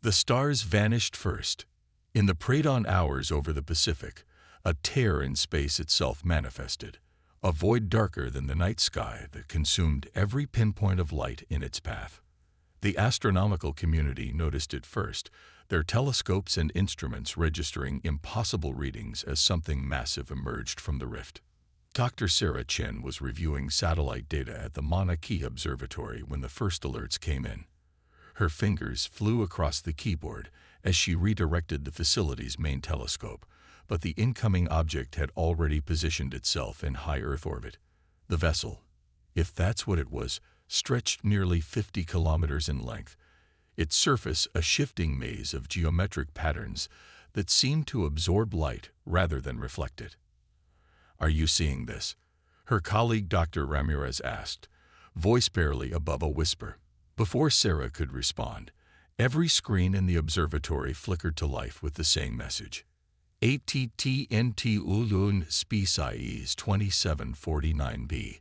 The stars vanished first. In the preyed-on hours over the Pacific, a tear in space itself manifested, a void darker than the night sky that consumed every pinpoint of light in its path. The astronomical community noticed it first, their telescopes and instruments registering impossible readings as something massive emerged from the rift. Dr. Sarah Chen was reviewing satellite data at the Mauna Kea Observatory when the first alerts came in. Her fingers flew across the keyboard as she redirected the facility's main telescope, but the incoming object had already positioned itself in high Earth orbit. The vessel, if that's what it was, stretched nearly 50 kilometers in length, its surface a shifting maze of geometric patterns that seemed to absorb light rather than reflect it. "Are you seeing this?" her colleague Dr. Ramirez asked, voice barely above a whisper. Before Sarah could respond, every screen in the observatory flickered to life with the same message. ATTNT Ulun Species 2749b.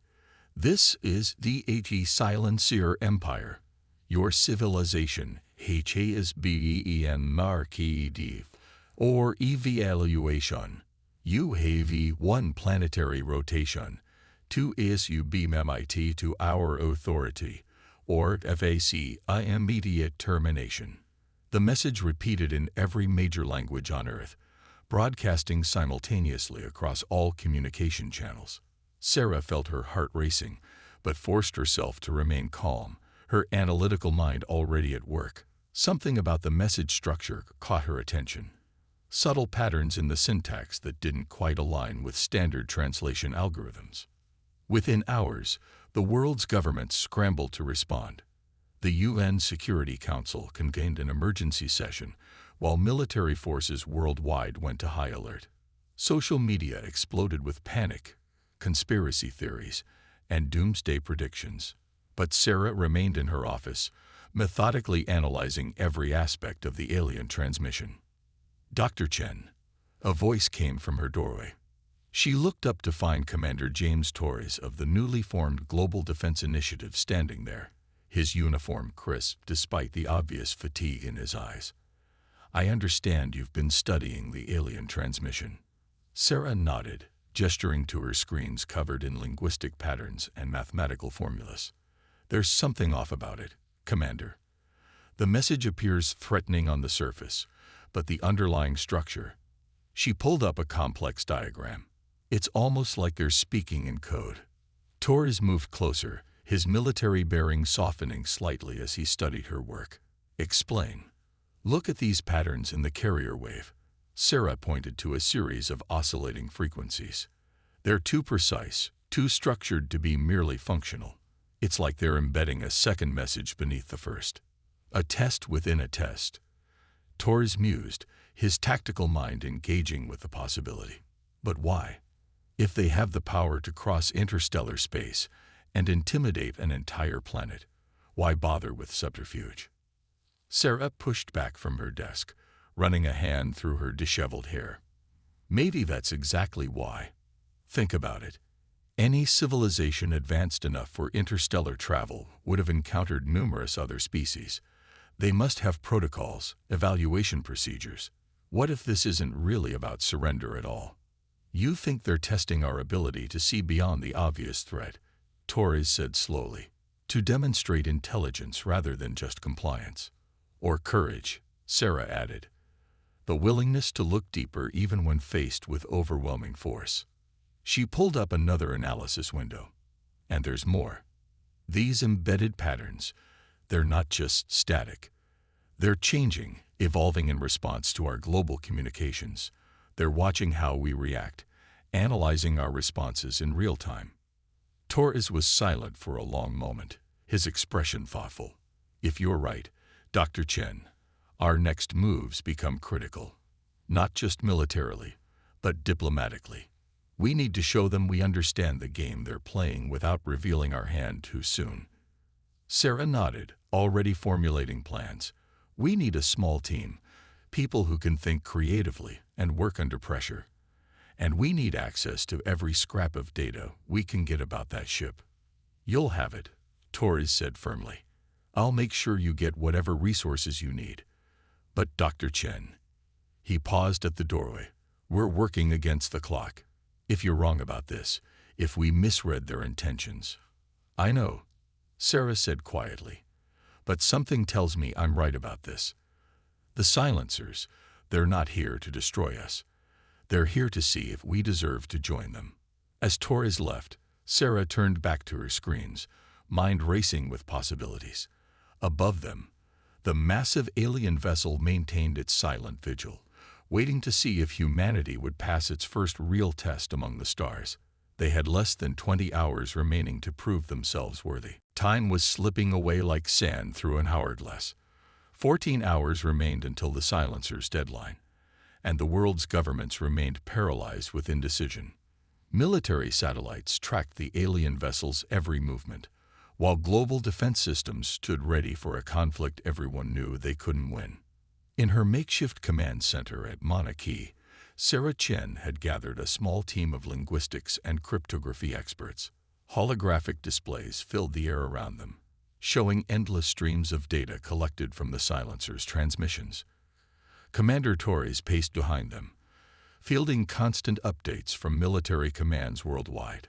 This is the Silencier Empire. Your civilization, HASBEN Marquee, or evaluation. You have 1 planetary rotation, 2 SUBMIT to our authority, or FAC, immediate termination. The message repeated in every major language on Earth, broadcasting simultaneously across all communication channels. Sarah felt her heart racing, but forced herself to remain calm, her analytical mind already at work. Something about the message structure caught her attention. Subtle patterns in the syntax that didn't quite align with standard translation algorithms. Within hours, the world's governments scrambled to respond. The UN Security Council convened an emergency session, while military forces worldwide went to high alert. Social media exploded with panic, conspiracy theories, and doomsday predictions. But Sarah remained in her office, methodically analyzing every aspect of the alien transmission. "Dr. Chen," a voice came from her doorway. She looked up to find Commander James Torres of the newly formed Global Defense Initiative standing there, his uniform crisp despite the obvious fatigue in his eyes. "I understand you've been studying the alien transmission." Sarah nodded, gesturing to her screens covered in linguistic patterns and mathematical formulas. "There's something off about it, Commander. The message appears threatening on the surface, but the underlying structure..." She pulled up a complex diagram. "It's almost like they're speaking in code." Torres moved closer, his military bearing softening slightly as he studied her work. "Explain." "Look at these patterns in the carrier wave." Sarah pointed to a series of oscillating frequencies. "They're too precise, too structured to be merely functional. It's like they're embedding a second message beneath the first. A test within a test." Torres mused, his tactical mind engaging with the possibility. But why? If they have the power to cross interstellar space and intimidate an entire planet, why bother with subterfuge? Sarah pushed back from her desk, running a hand through her disheveled hair. "Maybe that's exactly why. Think about it. Any civilization advanced enough for interstellar travel would have encountered numerous other species. They must have protocols, evaluation procedures. What if this isn't really about surrender at all? You think they're testing our ability to see beyond the obvious threat," Torres said slowly, "to demonstrate intelligence rather than just compliance. Or courage," Sarah added. "The willingness to look deeper even when faced with overwhelming force." She pulled up another analysis window. "And there's more. These embedded patterns, they're not just static. They're changing, evolving in response to our global communications. They're watching how we react, analyzing our responses in real time." Torres was silent for a long moment, his expression thoughtful. "If you're right, Dr. Chen, our next moves become critical. Not just militarily, but diplomatically. We need to show them we understand the game they're playing without revealing our hand too soon." Sarah nodded, already formulating plans. "We need a small team, people who can think creatively and work under pressure. And we need access to every scrap of data we can get about that ship." "You'll have it," Torres said firmly. "I'll make sure you get whatever resources you need. But Dr. Chen, he paused at the doorway. We're working against the clock. If you're wrong about this, if we misread their intentions. I know, Sarah said quietly, but something tells me I'm right about this. The silencers, they're not here to destroy us. They're here to see if we deserve to join them. As Torres left, Sarah turned back to her screens, mind racing with possibilities. Above them, the massive alien vessel maintained its silent vigil, waiting to see if humanity would pass its first real test among the stars. They had less than 20 hours remaining to prove themselves worthy. Time was slipping away like sand through an hourglass. 14 hours remained until the silencer's deadline, and the world's governments remained paralyzed with indecision. Military satellites tracked the alien vessel's every movement, while global defense systems stood ready for a conflict everyone knew they couldn't win. In her makeshift command center at Mauna Kea, Sarah Chen had gathered a small team of linguistics and cryptography experts. Holographic displays filled the air around them, showing endless streams of data collected from the silencer's transmissions. Commander Torres paced behind them, fielding constant updates from military commands worldwide.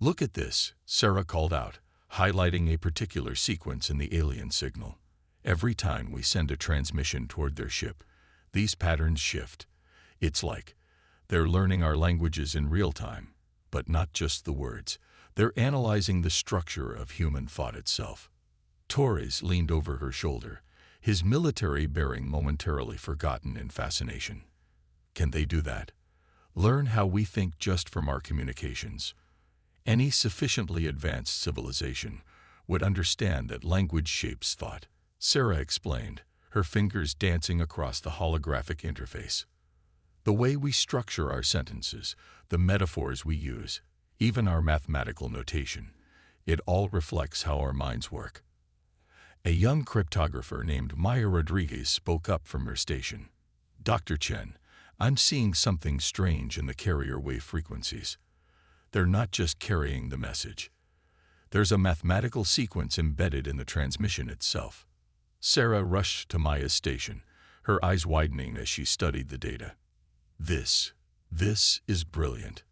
Look at this, Sarah called out, highlighting a particular sequence in the alien signal. Every time we send a transmission toward their ship, these patterns shift. It's like they're learning our languages in real time, but not just the words. They're analyzing the structure of human thought itself. Torres leaned over her shoulder, his military bearing momentarily forgotten in fascination. Can they do that? Learn how we think just from our communications. Any sufficiently advanced civilization would understand that language shapes thought, Sarah explained, her fingers dancing across the holographic interface. The way we structure our sentences, the metaphors we use, even our mathematical notation, it all reflects how our minds work. A young cryptographer named Maya Rodriguez spoke up from her station. Dr. Chen, I'm seeing something strange in the carrier wave frequencies. They're not just carrying the message. There's a mathematical sequence embedded in the transmission itself. Sarah rushed to Maya's station, her eyes widening as she studied the data. This is brilliant.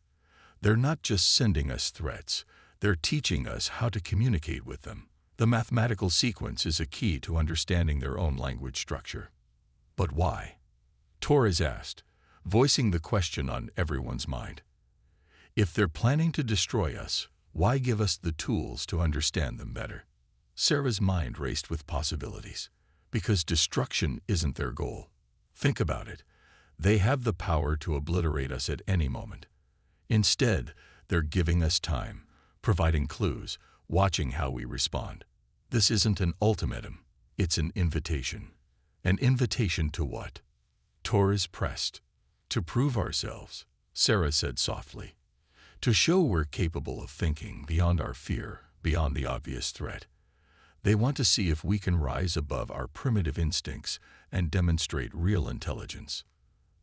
They're not just sending us threats, they're teaching us how to communicate with them. The mathematical sequence is a key to understanding their own language structure. But why? Torres asked, voicing the question on everyone's mind. If they're planning to destroy us, why give us the tools to understand them better? Sarah's mind raced with possibilities. Because destruction isn't their goal. Think about it. They have the power to obliterate us at any moment. Instead, they're giving us time, providing clues, watching how we respond. This isn't an ultimatum, it's an invitation. An invitation to what? Torres pressed. To prove ourselves, Sarah said softly. To show we're capable of thinking beyond our fear, beyond the obvious threat. They want to see if we can rise above our primitive instincts and demonstrate real intelligence.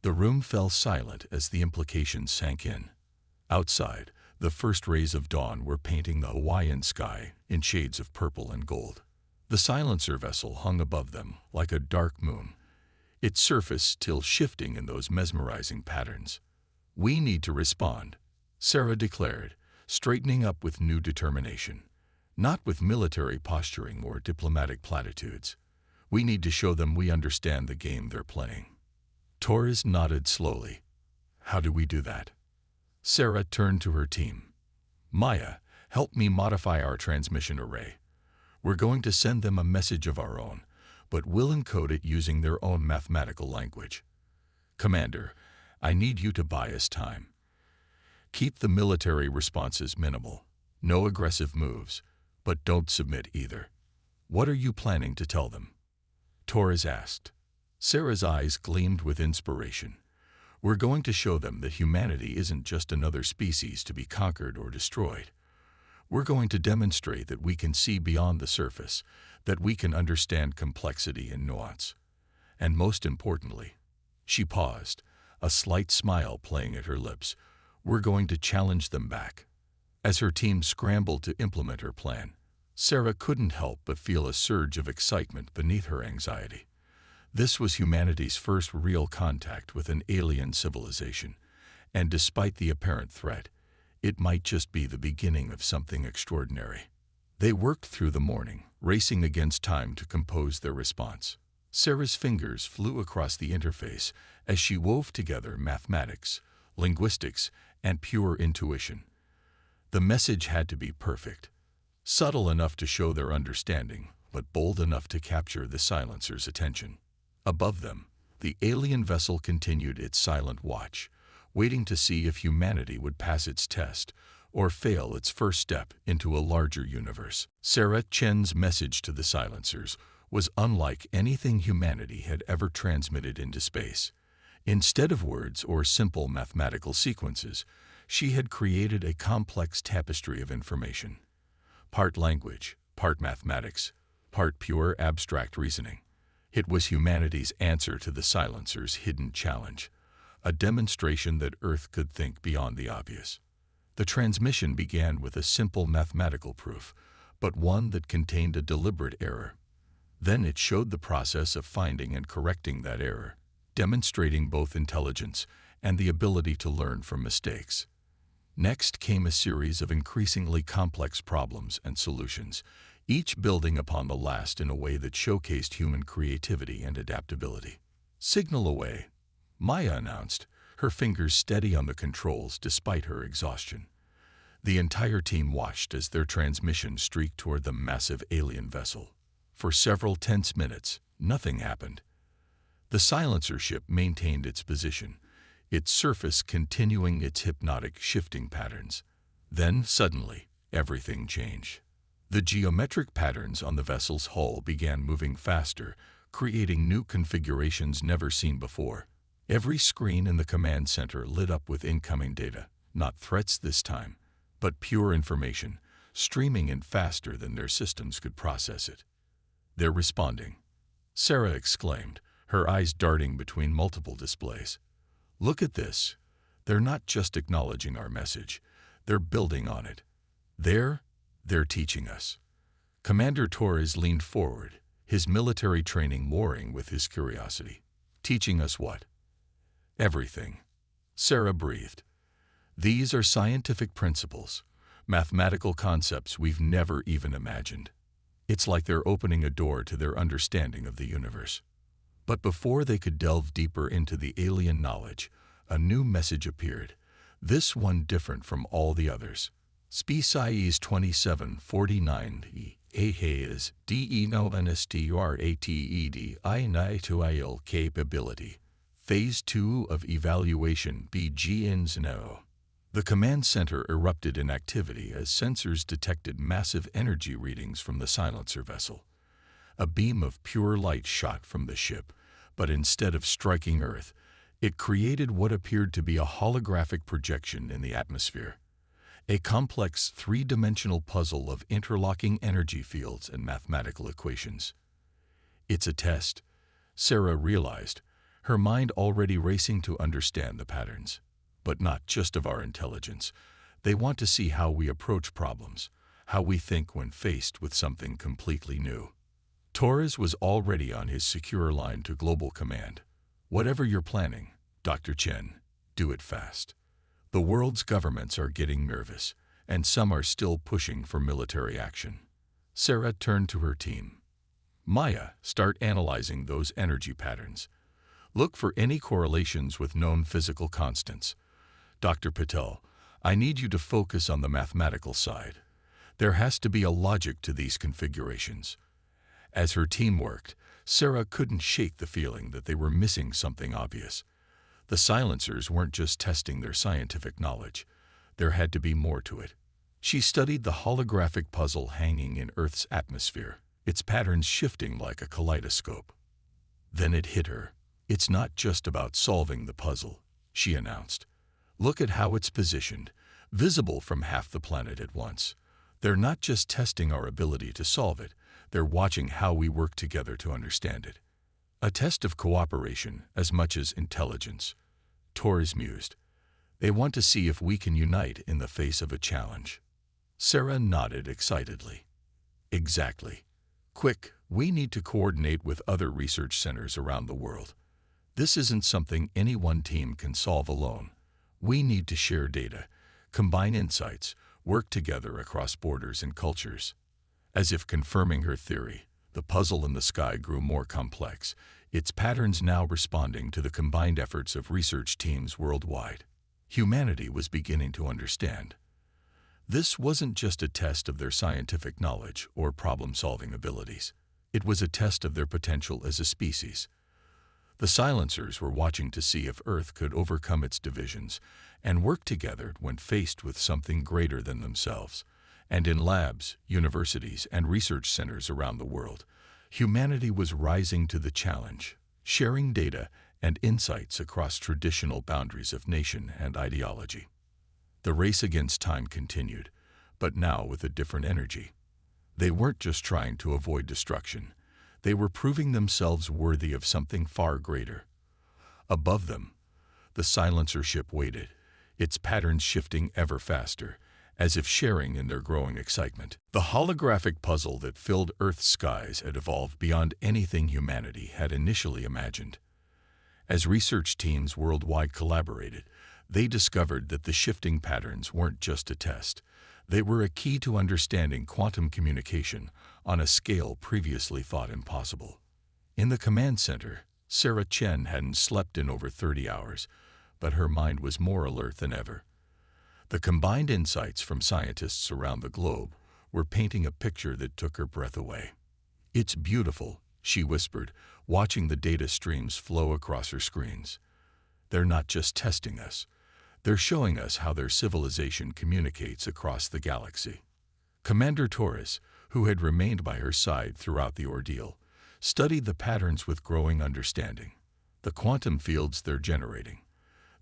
The room fell silent as the implications sank in. Outside, the first rays of dawn were painting the Hawaiian sky in shades of purple and gold. The silencer vessel hung above them like a dark moon, its surface still shifting in those mesmerizing patterns. We need to respond, Sarah declared, straightening up with new determination. Not with military posturing or diplomatic platitudes. We need to show them we understand the game they're playing. Torres nodded slowly. How do we do that? Sarah turned to her team. Maya, help me modify our transmission array. We're going to send them a message of our own, but we'll encode it using their own mathematical language. Commander, I need you to buy us time. Keep the military responses minimal. No aggressive moves. But don't submit either. What are you planning to tell them? Torres asked. Sarah's eyes gleamed with inspiration. We're going to show them that humanity isn't just another species to be conquered or destroyed. We're going to demonstrate that we can see beyond the surface, that we can understand complexity and nuance. And most importantly, she paused, a slight smile playing at her lips. We're going to challenge them back. As her team scrambled to implement her plan, Sarah couldn't help but feel a surge of excitement beneath her anxiety. This was humanity's first real contact with an alien civilization, and despite the apparent threat, it might just be the beginning of something extraordinary. They worked through the morning, racing against time to compose their response. Sarah's fingers flew across the interface as she wove together mathematics, linguistics, and pure intuition. The message had to be perfect, subtle enough to show their understanding, but bold enough to capture the silencer's attention. Above them, the alien vessel continued its silent watch, waiting to see if humanity would pass its test or fail its first step into a larger universe. Sarah Chen's message to the silencers was unlike anything humanity had ever transmitted into space. Instead of words or simple mathematical sequences, she had created a complex tapestry of information. Part language, part mathematics, part pure abstract reasoning. It was humanity's answer to the silencers' hidden challenge, a demonstration that Earth could think beyond the obvious. The transmission began with a simple mathematical proof, but one that contained a deliberate error. Then it showed the process of finding and correcting that error, demonstrating both intelligence and the ability to learn from mistakes. Next came a series of increasingly complex problems and solutions, each building upon the last in a way that showcased human creativity and adaptability. "Signal away," Maya announced, her fingers steady on the controls despite her exhaustion. The entire team watched as their transmission streaked toward the massive alien vessel. For several tense minutes, nothing happened. The silencer ship maintained its position, its surface continuing its hypnotic shifting patterns. Then, suddenly, everything changed. The geometric patterns on the vessel's hull began moving faster, creating new configurations never seen before. Every screen in the command center lit up with incoming data, not threats this time, but pure information, streaming in faster than their systems could process it. "They're responding," Sarah exclaimed, her eyes darting between multiple displays. "Look at this. They're not just acknowledging our message, they're building on it. They're teaching us." Commander Torres leaned forward, his military training warring with his curiosity. "Teaching us what?" "Everything," Sarah breathed. "These are scientific principles, mathematical concepts we've never even imagined. It's like they're opening a door to their understanding of the universe." But before they could delve deeper into the alien knowledge, a new message appeared, this one different from all the others. Species 2749 is DENONSTRATED capability. Phase 2 of evaluation begins now. The command center erupted in activity as sensors detected massive energy readings from the silencer vessel. A beam of pure light shot from the ship, but instead of striking Earth, it created what appeared to be a holographic projection in the atmosphere. A complex three-dimensional puzzle of interlocking energy fields and mathematical equations. "It's a test," Sarah realized, her mind already racing to understand the patterns. "But not just of our intelligence. They want to see how we approach problems, how we think when faced with something completely new." Torres was already on his secure line to Global Command. "Whatever you're planning, Dr. Chen, do it fast. The world's governments are getting nervous, and some are still pushing for military action." Sarah turned to her team. "Maya, start analyzing those energy patterns. Look for any correlations with known physical constants. Dr. Patel, I need you to focus on the mathematical side. There has to be a logic to these configurations." As her team worked, Sarah couldn't shake the feeling that they were missing something obvious. The silencers weren't just testing their scientific knowledge. There had to be more to it. She studied the holographic puzzle hanging in Earth's atmosphere, its patterns shifting like a kaleidoscope. Then it hit her. "It's not just about solving the puzzle," she announced. "Look at how it's positioned, visible from half the planet at once. They're not just testing our ability to solve it, they're watching how we work together to understand it. A test of cooperation as much as intelligence," Torres mused. "They want to see if we can unite in the face of a challenge." Sarah nodded excitedly. "Exactly. Quick, we need to coordinate with other research centers around the world. This isn't something any one team can solve alone. We need to share data, combine insights, work together across borders and cultures. As if confirming her theory, the puzzle in the sky grew more complex, its patterns now responding to the combined efforts of research teams worldwide. Humanity was beginning to understand. This wasn't just a test of their scientific knowledge or problem-solving abilities. It was a test of their potential as a species. The silencers were watching to see if Earth could overcome its divisions and work together when faced with something greater than themselves. And in labs, universities, and research centers around the world, humanity was rising to the challenge, sharing data and insights across traditional boundaries of nation and ideology. The race against time continued, but now with a different energy. They weren't just trying to avoid destruction. They were proving themselves worthy of something far greater. Above them, the silencer ship waited, its patterns shifting ever faster, as if sharing in their growing excitement. The holographic puzzle that filled Earth's skies had evolved beyond anything humanity had initially imagined. As research teams worldwide collaborated, they discovered that the shifting patterns weren't just a test. They were a key to understanding quantum communication on a scale previously thought impossible. In the command center, Sarah Chen hadn't slept in over 30 hours, but her mind was more alert than ever. The combined insights from scientists around the globe were painting a picture that took her breath away. "It's beautiful," she whispered, watching the data streams flow across her screens. "They're not just testing us. They're showing us how their civilization communicates across the galaxy." Commander Torres, who had remained by her side throughout the ordeal, studied the patterns with growing understanding. The quantum fields they're generating.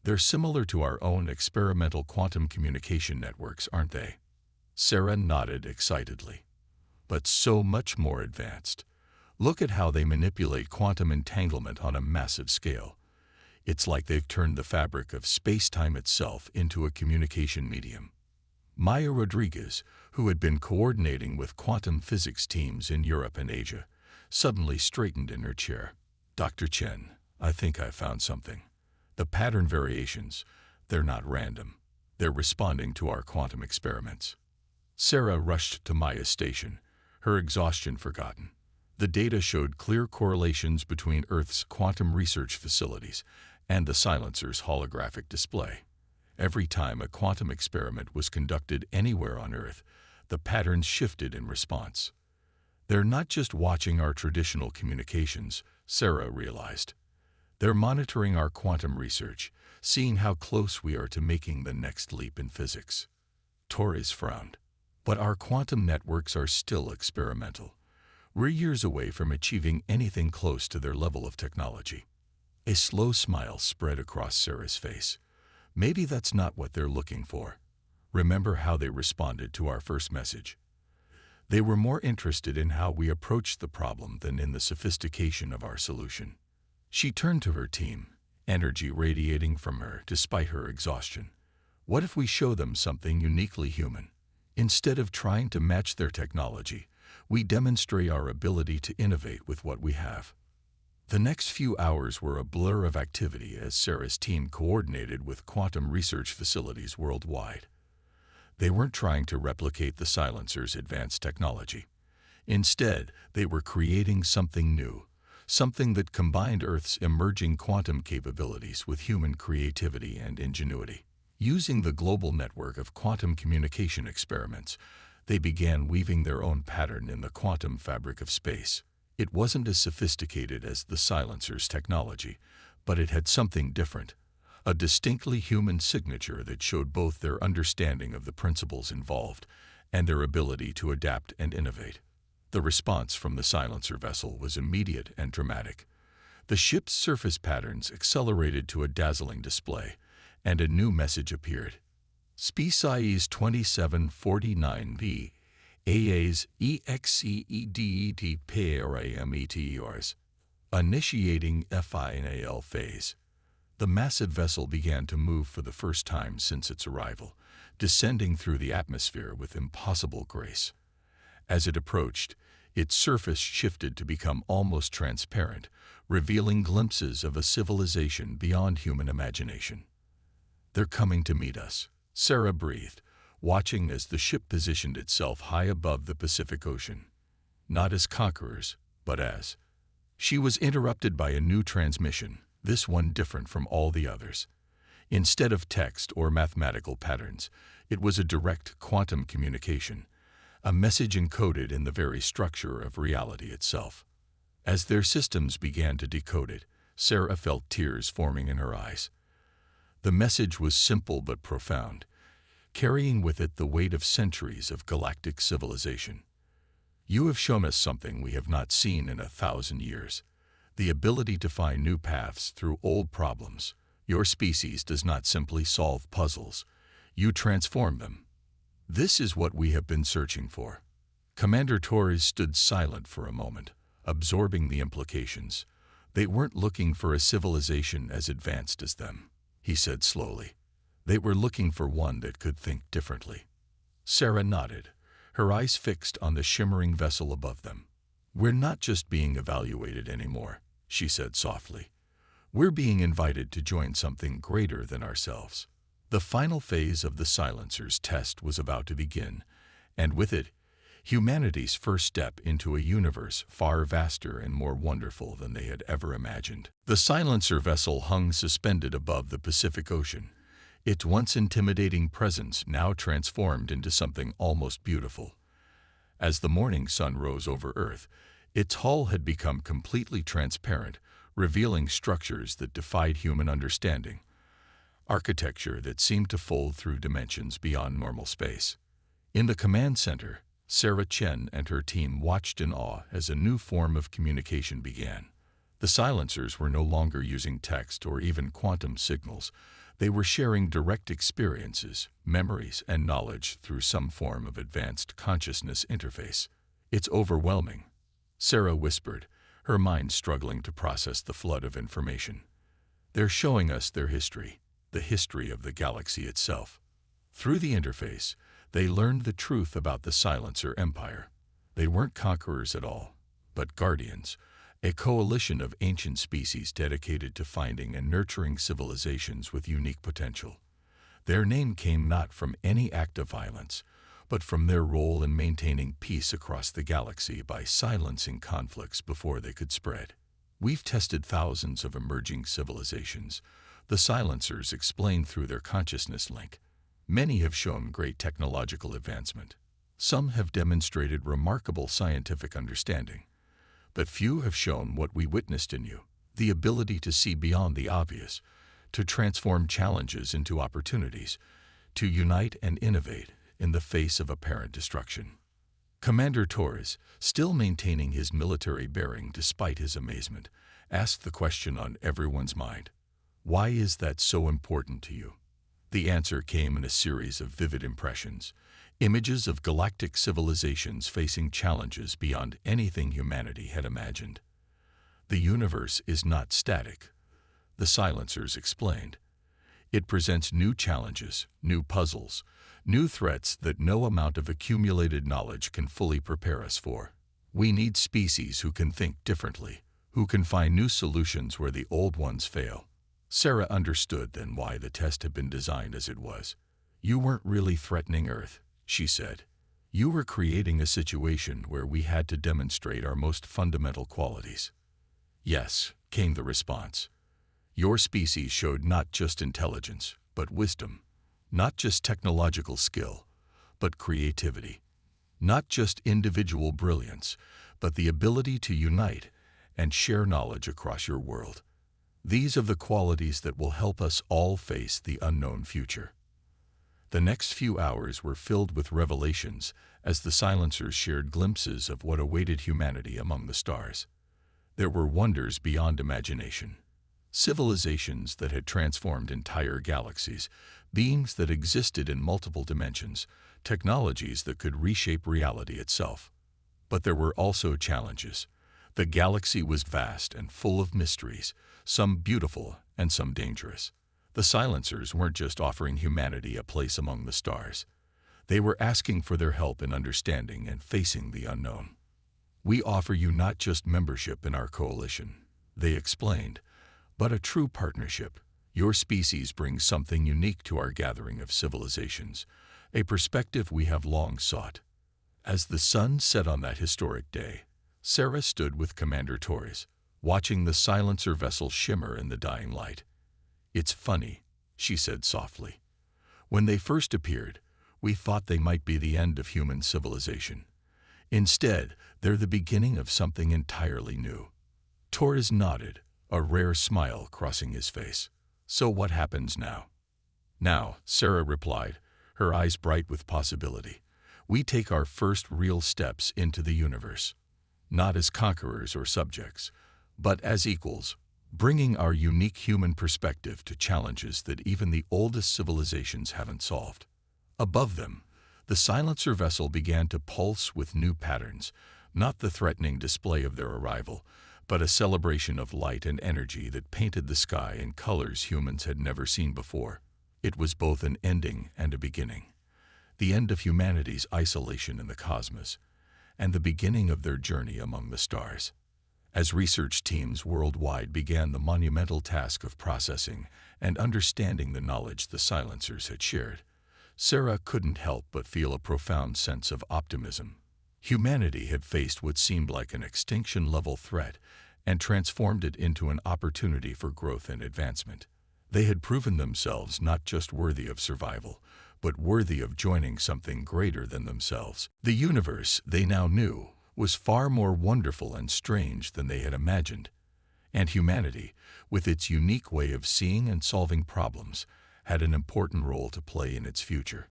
They're similar to our own experimental quantum communication networks, aren't they? Sarah nodded excitedly. But so much more advanced. Look at how they manipulate quantum entanglement on a massive scale. It's like they've turned the fabric of space-time itself into a communication medium. Maya Rodriguez, who had been coordinating with quantum physics teams in Europe and Asia, suddenly straightened in her chair. "Dr. Chen, I think I found something. The pattern variations, they're not random. They're responding to our quantum experiments." Sarah rushed to Maya's station, her exhaustion forgotten. The data showed clear correlations between Earth's quantum research facilities and the silencer's holographic display. Every time a quantum experiment was conducted anywhere on Earth, the patterns shifted in response. "They're not just watching our traditional communications," Sarah realized. "They're monitoring our quantum research, seeing how close we are to making the next leap in physics." Torres frowned. "But our quantum networks are still experimental. We're years away from achieving anything close to their level of technology." A slow smile spread across Sarah's face. "Maybe that's not what they're looking for. Remember how they responded to our first message? They were more interested in how we approached the problem than in the sophistication of our solution." She turned to her team, energy radiating from her despite her exhaustion. "What if we show them something uniquely human? Instead of trying to match their technology, we demonstrate our ability to innovate with what we have." The next few hours were a blur of activity as Sarah's team coordinated with quantum research facilities worldwide. They weren't trying to replicate the silencer's advanced technology. Instead, they were creating something new, something that combined Earth's emerging quantum capabilities with human creativity and ingenuity. Using the global network of quantum communication experiments, they began weaving their own pattern in the quantum fabric of space. It wasn't as sophisticated as the silencer's technology, but it had something different, a distinctly human signature that showed both their understanding of the principles involved and their ability to adapt and innovate. The response from the silencer vessel was immediate and dramatic. The ship's surface patterns accelerated to a dazzling display, and a new message appeared. "Species 2749b. AA's EXCEDET PRAMETERs. Initiating FINAL phase." The massive vessel began to move for the first time since its arrival, descending through the atmosphere with impossible grace. As it approached, Its surface shifted to become almost transparent, revealing glimpses of a civilization beyond human imagination. "They're coming to meet us," Sarah breathed, watching as the ship positioned itself high above the Pacific Ocean. Not as conquerors, but as... She was interrupted by a new transmission, this one different from all the others. Instead of text or mathematical patterns, it was a direct quantum communication, a message encoded in the very structure of reality itself. As their systems began to decode it, Sarah felt tears forming in her eyes. The message was simple but profound, carrying with it the weight of centuries of galactic civilization. "You have shown us something we have not seen in 1,000 years, the ability to find new paths through old problems. Your species does not simply solve puzzles, you transform them. This is what we have been searching for." Commander Torres stood silent for a moment, absorbing the implications. "They weren't looking for a civilization as advanced as them," he said slowly. "They were looking for one that could think differently." Sarah nodded, her eyes fixed on the shimmering vessel above them. "We're not just being evaluated anymore," she said softly. "We're being invited to join something greater than ourselves." The final phase of the Silencer's test was about to begin, and with it, humanity's first step into a universe far vaster and more wonderful than they had ever imagined. The Silencer vessel hung suspended above the Pacific Ocean, its once intimidating presence now transformed into something almost beautiful. As the morning sun rose over Earth, its hull had become completely transparent, revealing structures that defied human understanding, architecture that seemed to fold through dimensions beyond normal space. In the command center, Sarah Chen and her team watched in awe as a new form of communication began. The Silencers were no longer using text or even quantum signals. They were sharing direct experiences, memories, and knowledge through some form of advanced consciousness interface. "It's overwhelming," Sarah whispered, her mind struggling to process the flood of information. "They're showing us their history, the history of the galaxy itself." Through the interface, they learned the truth about the Silencer Empire. They weren't conquerors at all, but guardians, a coalition of ancient species dedicated to finding and nurturing civilizations with unique potential. Their name came not from any act of violence, but from their role in maintaining peace across the galaxy by silencing conflicts before they could spread. "We've tested thousands of emerging civilizations," the Silencers explained through their consciousness link. "Many have shown great technological advancement. Some have demonstrated remarkable scientific understanding. But few have shown what we witnessed in you, the ability to see beyond the obvious, to transform challenges into opportunities, to unite and innovate in the face of apparent destruction." Commander Torres, still maintaining his military bearing despite his amazement, asked the question on everyone's mind. "Why is that so important to you?" The answer came in a series of vivid impressions, images of galactic civilizations facing challenges beyond anything humanity had imagined. "The universe is not static," the Silencers explained. "It presents new challenges, new puzzles, new threats that no amount of accumulated knowledge can fully prepare us for. We need species who can think differently, who can find new solutions where the old ones fail." Sarah understood then why the test had been designed as it was. "You weren't really threatening Earth," she said. "You were creating a situation where we had to demonstrate our most fundamental qualities." "Yes," came the response. "Your species showed not just intelligence, but wisdom. Not just technological skill, but creativity. Not just individual brilliance, but the ability to unite and share knowledge across your world. These are the qualities that will help us all face the unknown future." The next few hours were filled with revelations as the Silencers shared glimpses of what awaited humanity among the stars. There were wonders beyond imagination. Civilizations that had transformed entire galaxies, beings that existed in multiple dimensions, technologies that could reshape reality itself. But there were also challenges. The galaxy was vast and full of mysteries, some beautiful and some dangerous. The Silencers weren't just offering humanity a place among the stars. They were asking for their help in understanding and facing the unknown. We offer you not just membership in our coalition, they explained, but a true partnership. Your species brings something unique to our gathering of civilizations, a perspective we have long sought. As the sun set on that historic day, Sarah stood with Commander Torres, watching the silencer vessel shimmer in the dying light. "It's funny," she said softly. "When they first appeared, we thought they might be the end of human civilization. Instead, they're the beginning of something entirely new." Torres nodded, a rare smile crossing his face. "So what happens now?" "Now," Sarah replied, her eyes bright with possibility, "we take our first real steps into the universe. Not as conquerors or subjects, but as equals, bringing our unique human perspective to challenges that even the oldest civilizations haven't solved." Above them, the silencer vessel began to pulse with new patterns, not the threatening display of their arrival, but a celebration of light and energy that painted the sky in colors humans had never seen before. It was both an ending and a beginning. The end of humanity's isolation in the cosmos, and the beginning of their journey among the stars. As research teams worldwide began the monumental task of processing and understanding the knowledge the silencers had shared, Sarah couldn't help but feel a profound sense of optimism. Humanity had faced what seemed like an extinction-level threat and transformed it into an opportunity for growth and advancement. They had proven themselves not just worthy of survival, but worthy of joining something greater than themselves. The universe, they now knew, was far more wonderful and strange than they had imagined. And humanity, with its unique way of seeing and solving problems, had an important role to play in its future.